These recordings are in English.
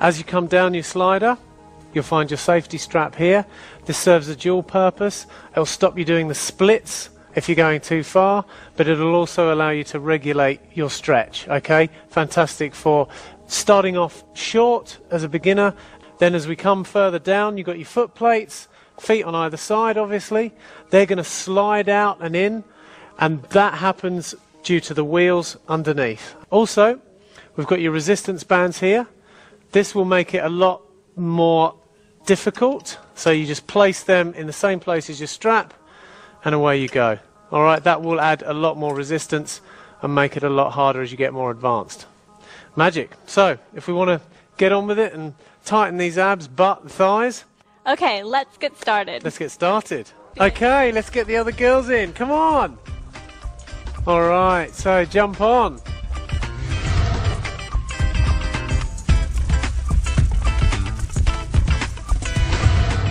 As you come down your slider, you'll find your safety strap here. This serves a dual purpose. It'll stop you doing the splits if you're going too far, but it'll also allow you to regulate your stretch, okay? Fantastic for starting off short as a beginner. Then as we come further down, you've got your foot plates, feet on either side, obviously. They're going to slide out and in, and that happens due to the wheels underneath. Also, we've got your resistance bands here. This will make it a lot more difficult. So you just place them in the same place as your strap, and away you go. All right, that will add a lot more resistance and make it a lot harder as you get more advanced. Magic. So, if we want to get on with it and tighten these abs, butt, thighs. Okay, let's get started. Let's get started. Okay, let's get the other girls in. Come on. All right, so jump on.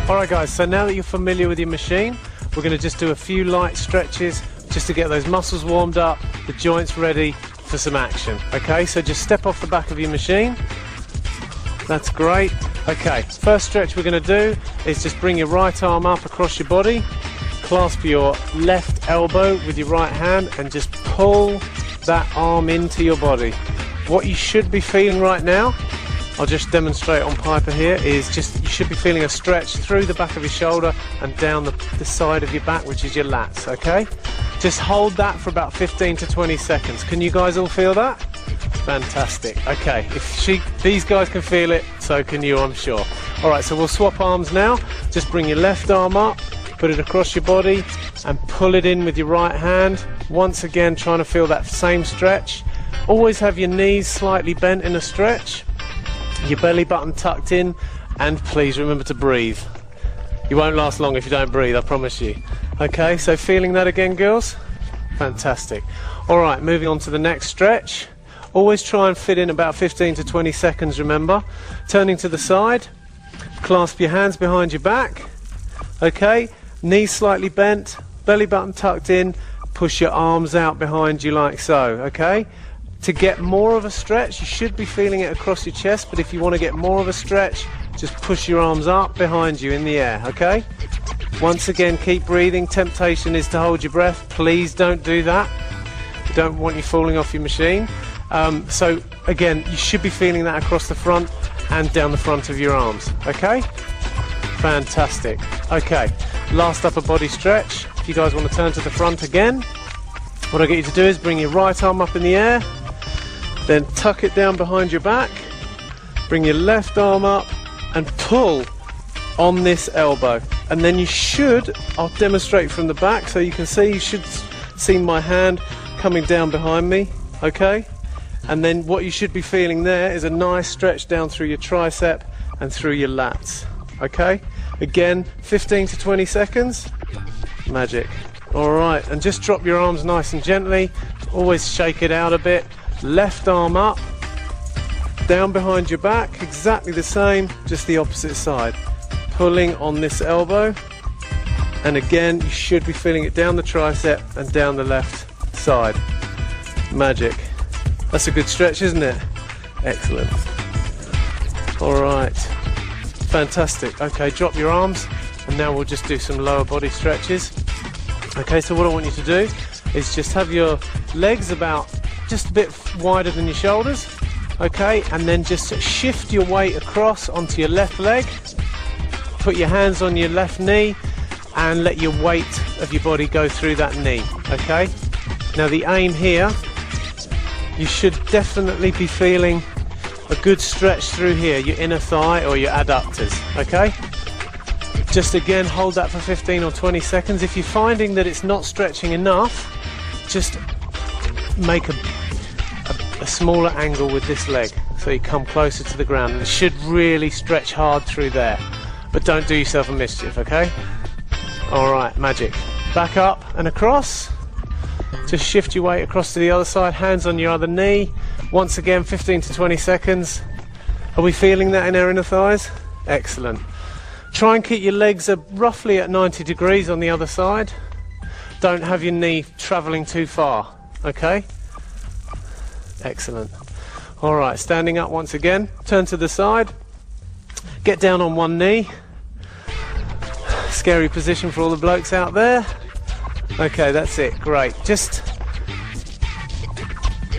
All right, guys, so now that you're familiar with your machine, we're going to just do a few light stretches just to get those muscles warmed up, the joints ready for some action. Okay, so just step off the back of your machine. That's great. Okay, first stretch we're going to do is just bring your right arm up across your body, clasp your left elbow with your right hand and just pull that arm into your body. What you should be feeling right now, I'll just demonstrate on Piper here, is just you should be feeling a stretch through the back of your shoulder and down the side of your back, which is your lats, okay? Just hold that for about 15 to 20 seconds. Can you guys all feel that? Fantastic. Okay, if these guys can feel it, so can you, I'm sure. All right, so we'll swap arms now. Just bring your left arm up, put it across your body and pull it in with your right hand. Once again, trying to feel that same stretch. Always have your knees slightly bent in a stretch, your belly button tucked in, and please remember to breathe. You won't last long if you don't breathe, I promise you. Okay, so feeling that again, girls? Fantastic. All right, moving on to the next stretch. Always try and fit in about 15 to 20 seconds, remember. Turning to the side, clasp your hands behind your back. Okay, knees slightly bent, belly button tucked in, push your arms out behind you like so, okay? To get more of a stretch, you should be feeling it across your chest, but if you want to get more of a stretch, just push your arms up behind you in the air, okay? Once again, keep breathing. Temptation is to hold your breath. Please don't do that. We don't want you falling off your machine. So again, you should be feeling that across the front and down the front of your arms, okay? Fantastic. Okay, last upper body stretch. If you guys want to turn to the front again, what I get you to do is bring your right arm up in the air, then tuck it down behind your back, bring your left arm up and pull on this elbow. And then you should, I'll demonstrate from the back so you can see, you should see my hand coming down behind me, okay? And then what you should be feeling there is a nice stretch down through your tricep and through your lats, okay? Again, 15 to 20 seconds. Magic. All right, and just drop your arms nice and gently. Always shake it out a bit. Left arm up, down behind your back, exactly the same, just the opposite side. Pulling on this elbow, and again, you should be feeling it down the tricep and down the left side. Magic. That's a good stretch, isn't it? Excellent. All right. Fantastic. Okay, drop your arms, and now we'll just do some lower body stretches. Okay, so what I want you to do is just have your legs about just a bit wider than your shoulders, okay, and then just shift your weight across onto your left leg. Put your hands on your left knee and let your weight of your body go through that knee, okay? Now the aim here, you should definitely be feeling a good stretch through here, your inner thigh or your adductors, okay? Just again, hold that for 15 or 20 seconds. If you're finding that it's not stretching enough, just make a smaller angle with this leg so you come closer to the ground, and it should really stretch hard through there. But don't do yourself a mischief, okay? All right, magic. Back up and across. Just shift your weight across to the other side, hands on your other knee. Once again, 15 to 20 seconds. Are we feeling that in our inner thighs? Excellent. Try and keep your legs roughly at 90 degrees on the other side. Don't have your knee traveling too far, okay? Excellent. Alright, standing up once again, turn to the side, get down on one knee. Scary position for all the blokes out there. Okay, that's it, great. Just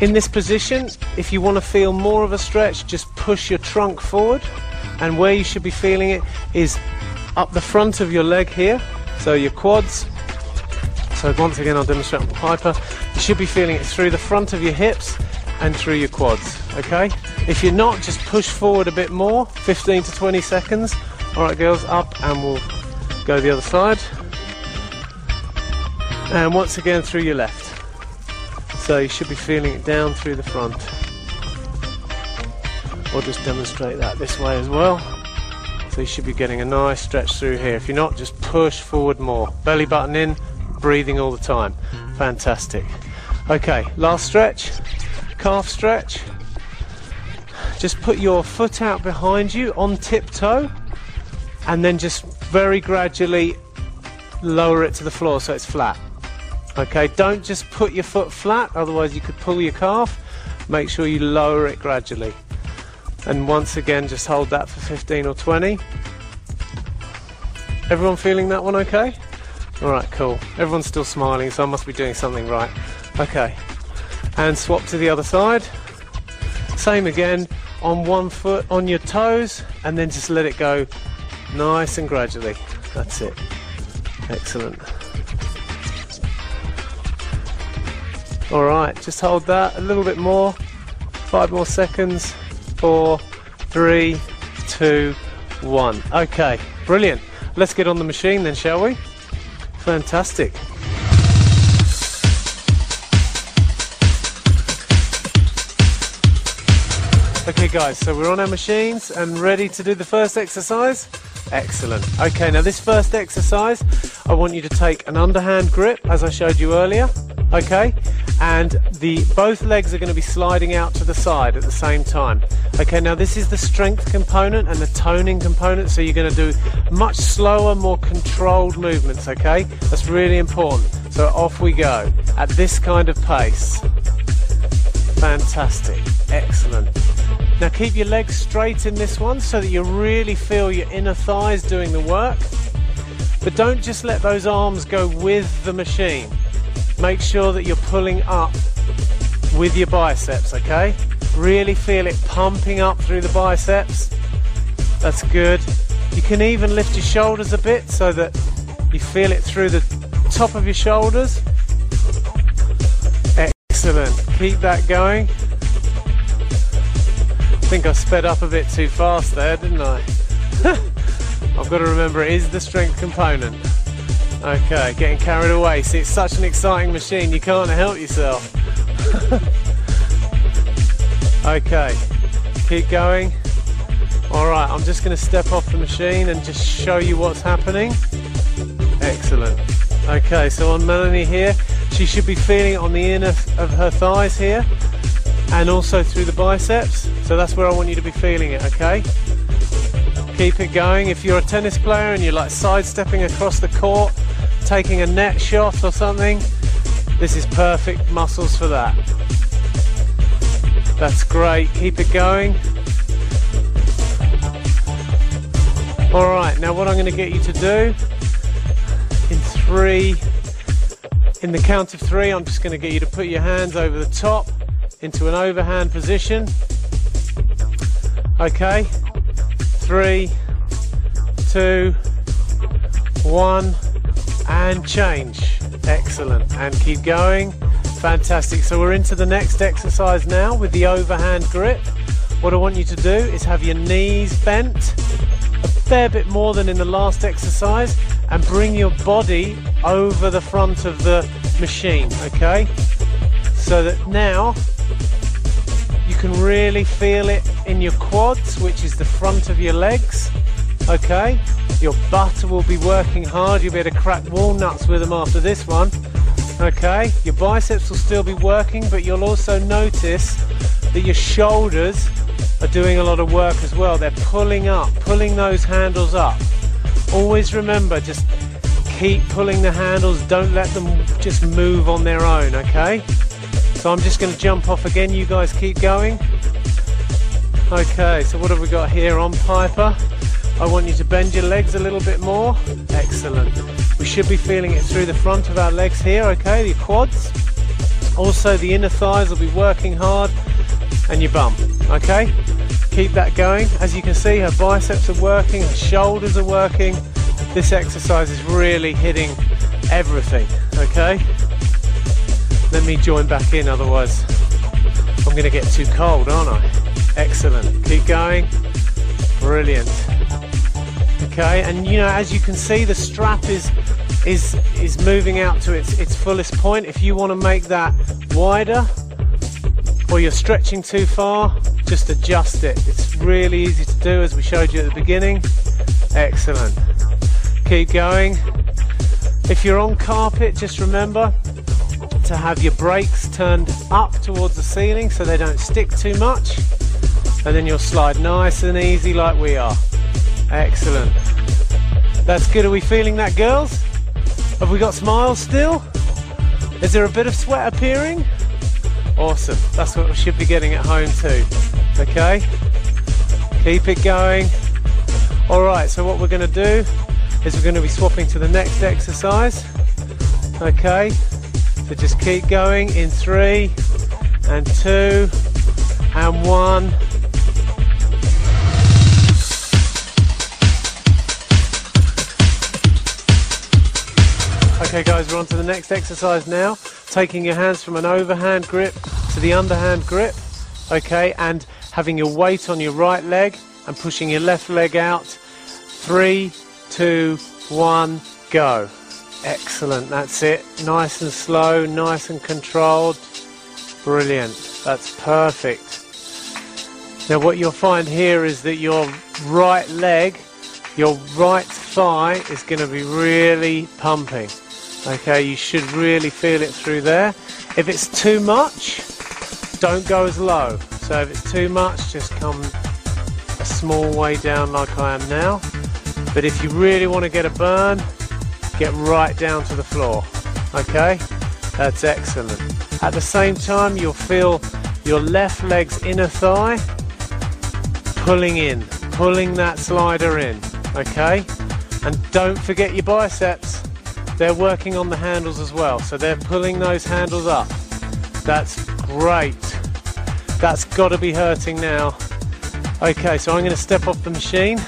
in this position, if you want to feel more of a stretch, just push your trunk forward, and where you should be feeling it is up the front of your leg here, so your quads. So once again, I'll demonstrate on Piper. You should be feeling it through the front of your hips and through your quads, okay? If you're not, just push forward a bit more, 15 to 20 seconds. All right, girls, up, and we'll go the other side. And once again, through your left. So you should be feeling it down through the front. Or just demonstrate that this way as well. So you should be getting a nice stretch through here. If you're not, just push forward more. Belly button in, breathing all the time. Fantastic. Okay, last stretch. Calf stretch. Just put your foot out behind you on tiptoe, and then just very gradually lower it to the floor so it's flat. Okay, don't just put your foot flat, otherwise you could pull your calf. Make sure you lower it gradually. And once again, just hold that for 15 or 20. Everyone feeling that one okay? Alright, cool. Everyone's still smiling, so I must be doing something right. Okay. And swap to the other side. Same again, on one foot on your toes, and then just let it go nice and gradually. That's it. Excellent. Alright, just hold that a little bit more. 5 more seconds. 4, 3, 2, 1. Okay, brilliant. Let's get on the machine then, shall we? Fantastic. Okay guys, so we're on our machines and ready to do the first exercise? Excellent. Okay, now this first exercise, I want you to take an underhand grip, as I showed you earlier, okay? And both legs are going to be sliding out to the side at the same time. Okay, now this is the strength component and the toning component, so you're going to do much slower, more controlled movements, okay? That's really important. So off we go, at this kind of pace. Fantastic, excellent. Now keep your legs straight in this one so that you really feel your inner thighs doing the work. But don't just let those arms go with the machine. Make sure that you're pulling up with your biceps, okay? Really feel it pumping up through the biceps. That's good. You can even lift your shoulders a bit so that you feel it through the top of your shoulders. Excellent. Keep that going. I think I sped up a bit too fast there, didn't I? I've got to remember it is the strength component. Okay, getting carried away. See, it's such an exciting machine, you can't help yourself. Okay, keep going. Alright, I'm just going to step off the machine and just show you what's happening. Excellent. Okay, so on Melanie here, she should be feeling it on the inner of her thighs here, and also through the biceps. So that's where I want you to be feeling it, okay? Keep it going. If you're a tennis player and you're like sidestepping across the court, taking a net shot or something, this is perfect muscles for that. That's great. Keep it going. Alright, now what I'm going to get you to do, in the count of 3, I'm just going to get you to put your hands over the top into an overhand position. Okay, 3, 2, 1, and change. Excellent, and keep going. Fantastic. So we're into the next exercise now with the overhand grip. What I want you to do is have your knees bent a fair bit more than in the last exercise, and bring your body over the front of the machine, okay? So that now you can really feel it in your quads, which is the front of your legs, okay? Your butt will be working hard. You'll be able to crack walnuts with them after this one, okay? Your biceps will still be working, but you'll also notice that your shoulders are doing a lot of work as well. They're pulling up, pulling those handles up. Always remember, just keep pulling the handles. Don't let them just move on their own, okay? So I'm just going to jump off again. You guys keep going. Okay, so what have we got here on Piper? I want you to bend your legs a little bit more. Excellent. We should be feeling it through the front of our legs here, okay, the quads. Also the inner thighs will be working hard, and your bum, okay? Keep that going. As you can see, her biceps are working, her shoulders are working. This exercise is really hitting everything, okay? Let me join back in, otherwise I'm gonna get too cold, aren't I? Excellent, keep going, brilliant. Okay, and you know, as you can see, the strap is moving out to its fullest point. If you want to make that wider, or you're stretching too far, just adjust it. It's really easy to do, as we showed you at the beginning. Excellent. Keep going. If you're on carpet, just remember to have your brakes turned up towards the ceiling so they don't stick too much, and then you'll slide nice and easy like we are. Excellent. That's good. Are we feeling that, girls? Have we got smiles still? Is there a bit of sweat appearing? Awesome. That's what we should be getting at home too. Okay? Keep it going. Alright, so what we're going to do is we're going to be swapping to the next exercise. Okay? So just keep going in 3 and 2 and 1. Okay guys, we're on to the next exercise now. Taking your hands from an overhand grip to the underhand grip, okay, and having your weight on your right leg and pushing your left leg out. 3, 2, 1, go. Excellent, that's it. Nice and slow, nice and controlled. Brilliant, that's perfect. Now what you'll find here is that your right leg, your right thigh is going to be really pumping. Okay, you should really feel it through there. If it's too much, don't go as low. So if it's too much, just come a small way down like I am now. But if you really want to get a burn, get right down to the floor. Okay, that's excellent. At the same time, you'll feel your left leg's inner thigh pulling in, pulling that slider in. Okay, and don't forget your biceps. They're working on the handles as well, so they're pulling those handles up. That's great. That's got to be hurting now. Okay, so I'm going to step off the machine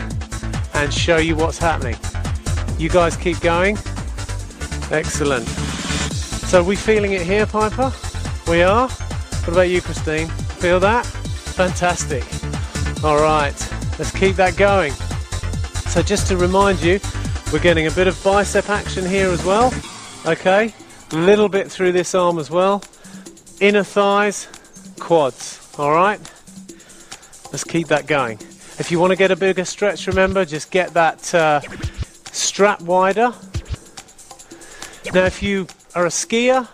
and show you what's happening. You guys keep going. Excellent. So are we feeling it here, Piper? We are? What about you, Christine? Feel that? Fantastic. All right, let's keep that going. So just to remind you, we're getting a bit of bicep action here as well, okay? A little bit through this arm as well. Inner thighs, quads, all right? Let's keep that going. If you want to get a bigger stretch, remember, just get that strap wider. Now, if you are a skier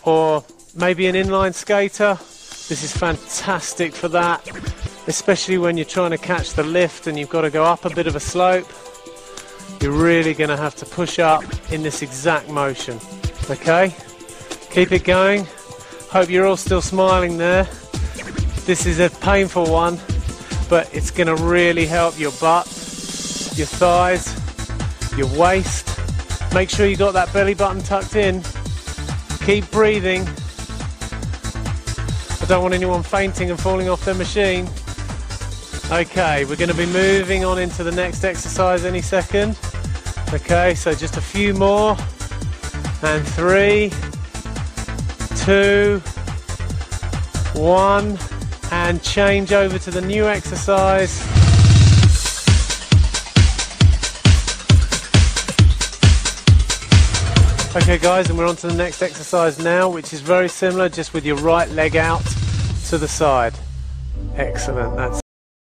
or maybe an inline skater, this is fantastic for that, especially when you're trying to catch the lift and you've got to go up a bit of a slope. You're really going to have to push up in this exact motion, okay? Keep it going. Hope you're all still smiling there. This is a painful one, but it's going to really help your butt, your thighs, your waist. Make sure you got that belly button tucked in. Keep breathing. I don't want anyone fainting and falling off their machine. Okay, we're going to be moving on into the next exercise any second. Okay, so just a few more. And 3, 2, 1, and change over to the new exercise. Okay guys, and we're on to the next exercise now, which is very similar, just with your right leg out to the side. Excellent, that's